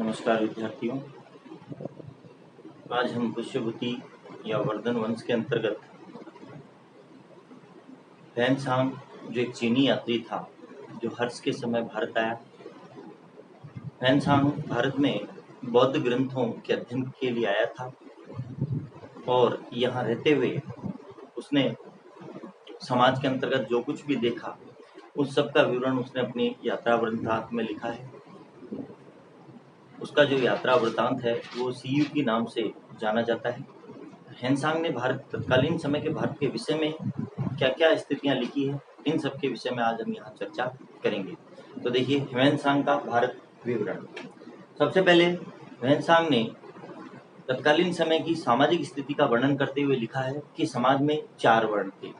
नमस्कार विद्यार्थियों। आज हम पुष्यभूति या वर्धन वंश के अंतर्गत फैनसांग जो एक चीनी यात्री था जो हर्ष के समय भारत आया। फैनसांग भारत में बौद्ध ग्रंथों के अध्ययन के लिए आया था और यहाँ रहते हुए उसने समाज के अंतर्गत जो कुछ भी देखा उस सब का विवरण उसने अपनी यात्रा वृत्तांत में लिखा है। उसका जो यात्रा वृत्तांत है वो सीयू के नाम से जाना जाता है। फैनसांग ने भारत तत्कालीन समय के भारत के विषय में क्या क्या स्थितियां लिखी है, इन सब के विषय में आज हम यहाँ चर्चा करेंगे। तो देखिए, फैनसांग का भारत विवरण। सबसे पहले फैनसांग ने तत्कालीन समय की सामाजिक स्थिति का वर्णन करते हुए लिखा है कि समाज में 4 वर्ण थे,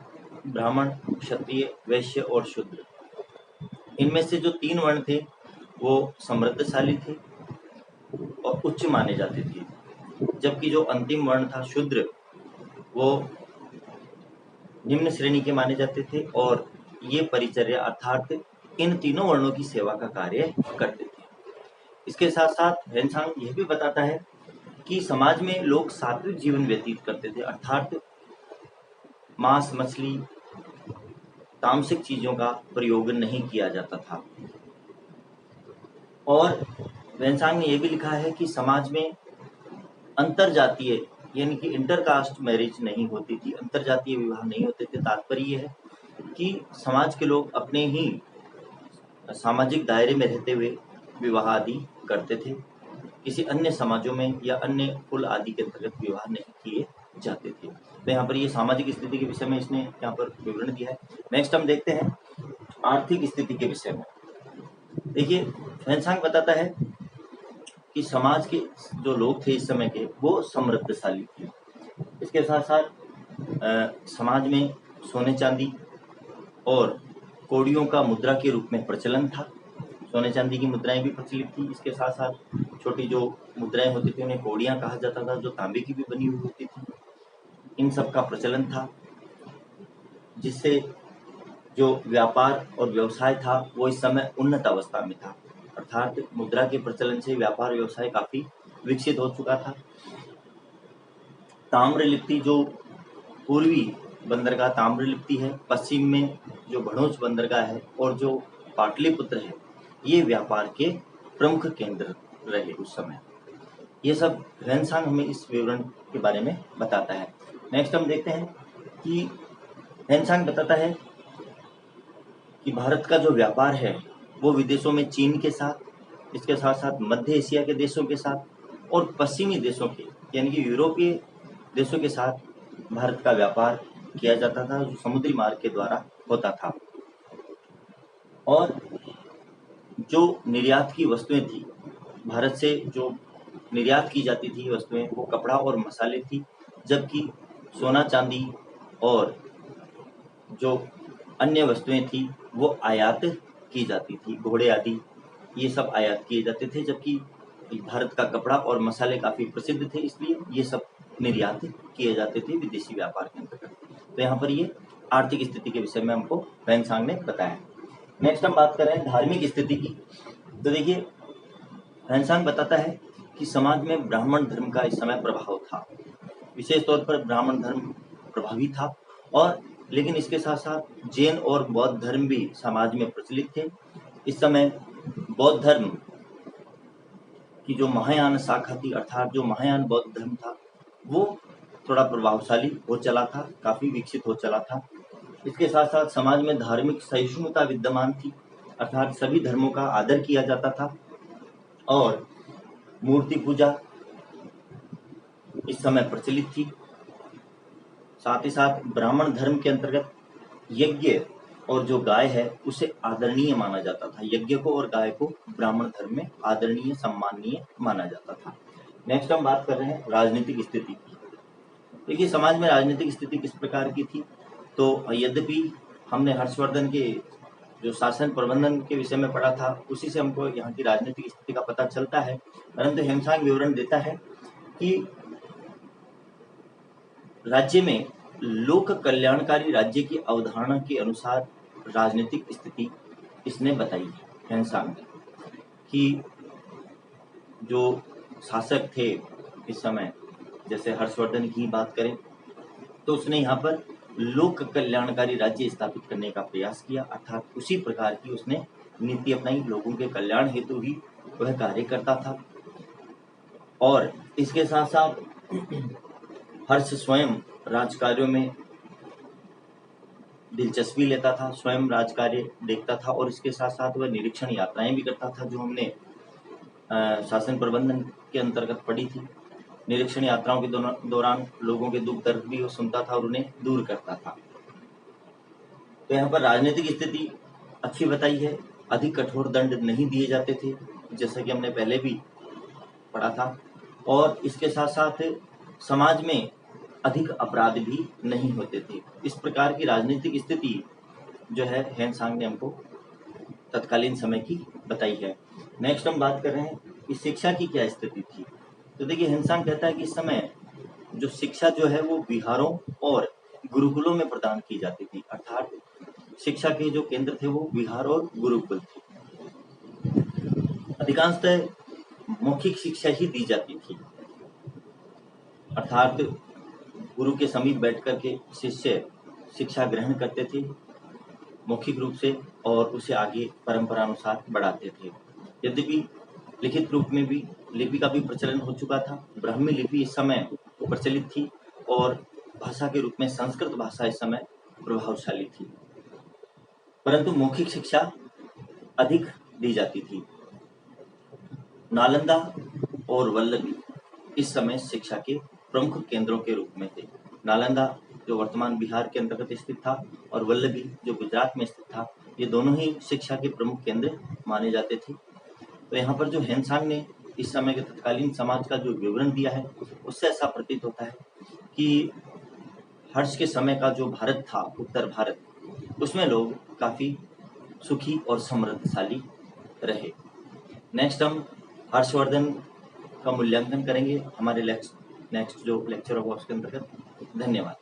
ब्राह्मण, क्षत्रिय, वैश्य और शूद्र। इनमें से जो 3 वर्ण थे वो समृद्धशाली थे और उच्च माने जाते थे, जबकि जो अंतिम वर्ण था शूद्र वो निम्न श्रेणी के माने जाते थे और ये परिचर्या अर्थात इन तीनों वर्णों की सेवा का कार्य करते थे। इसके साथ साथ फैनसांग यह भी बताता है कि समाज में लोग सात्विक जीवन व्यतीत करते थे, अर्थात मांस, मछली, तामसिक चीजों का प्रयोग नहीं किया जाता था। और फैनसांग ने यह भी लिखा है कि समाज में अंतरजातीय यानी कि इंटरकास्ट मैरिज नहीं होती थी, अंतरजातीय विवाह नहीं होते थे। तात्पर्य यह है कि समाज के लोग अपने ही सामाजिक दायरे में रहते हुए विवाह आदि करते थे, किसी अन्य समाजों में या अन्य कुल आदि के अंतर्गत विवाह नहीं किए जाते थे। तो यहाँ पर ये सामाजिक स्थिति के विषय में इसने यहाँ पर विवरण दिया है। नेक्स्ट हम देखते हैं आर्थिक स्थिति के विषय में। देखिए, फैनसांग बताता है कि समाज के जो लोग थे इस समय के वो समृद्धशाली थे। इसके साथ साथ समाज में सोने चांदी और कौड़ियों का मुद्रा के रूप में प्रचलन था। सोने चांदी की मुद्राएं भी प्रचलित थी। इसके साथ साथ छोटी जो मुद्राएं होती थी उन्हें कौड़ियां कहा जाता था, जो तांबे की भी बनी हुई होती थी। इन सब का प्रचलन था, जिससे जो व्यापार और व्यवसाय था वो इस समय उन्नत अवस्था में था, अर्थात मुद्रा के प्रचलन से व्यापार व्यवसाय काफी विकसित हो चुका था। ताम्रलिप्ति जो पूर्वी बंदरगाह ताम्रलिप्ति है, पश्चिम में जो भड़ोच बंदरगाह है और जो पाटलिपुत्र है, ये व्यापार के प्रमुख केंद्र रहे उस समय। ये सब फैनसांग हमें इस विवरण के बारे में बताता है। नेक्स्ट हम देखते हैं कि फैनसांग बताता है कि भारत का जो व्यापार है वो विदेशों में चीन के साथ, इसके साथ साथ मध्य एशिया के देशों के साथ और पश्चिमी देशों के यानी कि यूरोपीय देशों के साथ भारत का व्यापार किया जाता था, जो समुद्री मार्ग के द्वारा होता था। और जो निर्यात की वस्तुएं थी, भारत से जो निर्यात की जाती थी वस्तुएं, वो कपड़ा और मसाले थी, जबकि सोना चांदी और जो अन्य वस्तुएं थी वो आयात की जाती थी। घोड़े आदि ये सब आयात किए जाते थे, जबकि भारत का कपड़ा और मसाले काफी प्रसिद्ध थे, इसलिए ये सब निर्यात किए जाते थे विदेशी व्यापार के अंतर्गत। तो यहाँ पर ये आर्थिक स्थिति के विषय में हमको फैनसांग ने बताया। नेक्स्ट हम बात कर रहे हैं धार्मिक स्थिति की। तो देखिए, फैनसांग बताता है कि समाज में ब्राह्मण धर्म का इस समय प्रभाव था, विशेष तौर पर ब्राह्मण धर्म प्रभावी था। और लेकिन इसके साथ साथ जैन और बौद्ध धर्म भी समाज में प्रचलित थे। इस समय बौद्ध धर्म की जो महायान शाखा थी, अर्थात जो महायान बौद्ध धर्म था, वो थोड़ा प्रभावशाली हो चला था, काफी विकसित हो चला था। इसके साथ साथ समाज में धार्मिक सहिष्णुता विद्यमान थी, अर्थात सभी धर्मों का आदर किया जाता था और मूर्ति पूजा इस समय प्रचलित थी। साथ ही साथ ब्राह्मण धर्म के अंतर्गत यज्ञ और जो गाय है उसे आदरणीय माना जाता था। यज्ञ को और गाय को ब्राह्मण धर्म में आदरणीय, सम्माननीय माना जाता था। नेक्स्ट हम बात कर रहे हैं राजनीतिक स्थिति की। देखिए, समाज में राजनीतिक स्थिति किस प्रकार की थी। तो यद्यपि हमने हर्षवर्धन के जो शासन प्रबंधन के विषय में पढ़ा था, उसी से हमको यहाँ की राजनीतिक स्थिति का पता चलता है, परंतु फैनसांग विवरण देता है कि राज्य में लोक कल्याणकारी राज्य की अवधारणा के अनुसार राजनीतिक स्थिति इसने बताई है फैनसांग ने, कि जो शासक थे इस समय, जैसे हर्षवर्धन की बात करें तो उसने यहाँ पर लोक कल्याणकारी राज्य स्थापित करने का प्रयास किया, अर्थात उसी प्रकार की उसने नीति अपनाई, लोगों के कल्याण हेतु ही वह कार्य करता था। और इसके साथ साथ हर्ष स्वयं राजकार्यों में दिलचस्पी लेता था, स्वयं राजकार्य देखता था और इसके साथ साथ वह निरीक्षण यात्राएं भी करता था, जो हमने शासन प्रबंधन के अंतर्गत पढ़ी थी। निरीक्षण यात्राओं के दौरान लोगों के दुख दर्द भी वो सुनता था और उन्हें दूर करता था। तो यहाँ पर राजनीतिक स्थिति अच्छी बताई है, अधिक कठोर दंड नहीं दिए जाते थे, जैसा कि हमने पहले भी पढ़ा था, और इसके साथ साथ समाज में अधिक अपराध भी नहीं होते थे। इस प्रकार की राजनीतिक स्थिति जो है हेनसांग ने हमको तत्कालीन समय की बताई है। नेक्स्ट हम बात कर रहे हैं कि शिक्षा की क्या स्थिति थी। तो देखिए हेनसांग कहता है कि इस समय जो शिक्षा जो है वो विहारों और गुरुकुलों में प्रदान की जाती थी, अर्थात शिक्षा के जो केंद्र थे वो विहार और गुरुकुल थे। अधिकांशतः मौखिक शिक्षा ही दी जाती थी, अर्थात गुरु के समीप बैठ कर के शिष्य शिक्षा ग्रहण करते थे मौखिक रूप से और उसे आगे परंपरानुसार बढ़ाते थे। यद्यपि लिखित रूप में भी लिपि का भी प्रचलन हो चुका था। ब्राह्मी लिपि इस समय प्रचलित थी और भाषा के रूप में संस्कृत भाषा इस समय प्रभावशाली थी, परंतु मौखिक शिक्षा अधिक दी जाती थी। नालंदा और वल्लभी इस समय शिक्षा के प्रमुख केंद्रों के रूप में थे। नालंदा जो वर्तमान बिहार के अंतर्गत स्थित था और वल्लभी जो गुजरात में स्थित था, ये दोनों ही शिक्षा के प्रमुख केंद्र माने जाते थे। तो यहाँ पर जो हेनसांग ने इस समय के तत्कालीन समाज का जो विवरण दिया है, उससे ऐसा प्रतीत होता है कि हर्ष के समय का जो भारत था, उत्तर भारत, उसमें लोग काफ़ी सुखी और समृद्धशाली रहे। नेक्स्ट हम हर्षवर्धन का मूल्यांकन करेंगे हमारे नेक्स्ट जो लेक्चर होगा उसके अंतर्गत। धन्यवाद।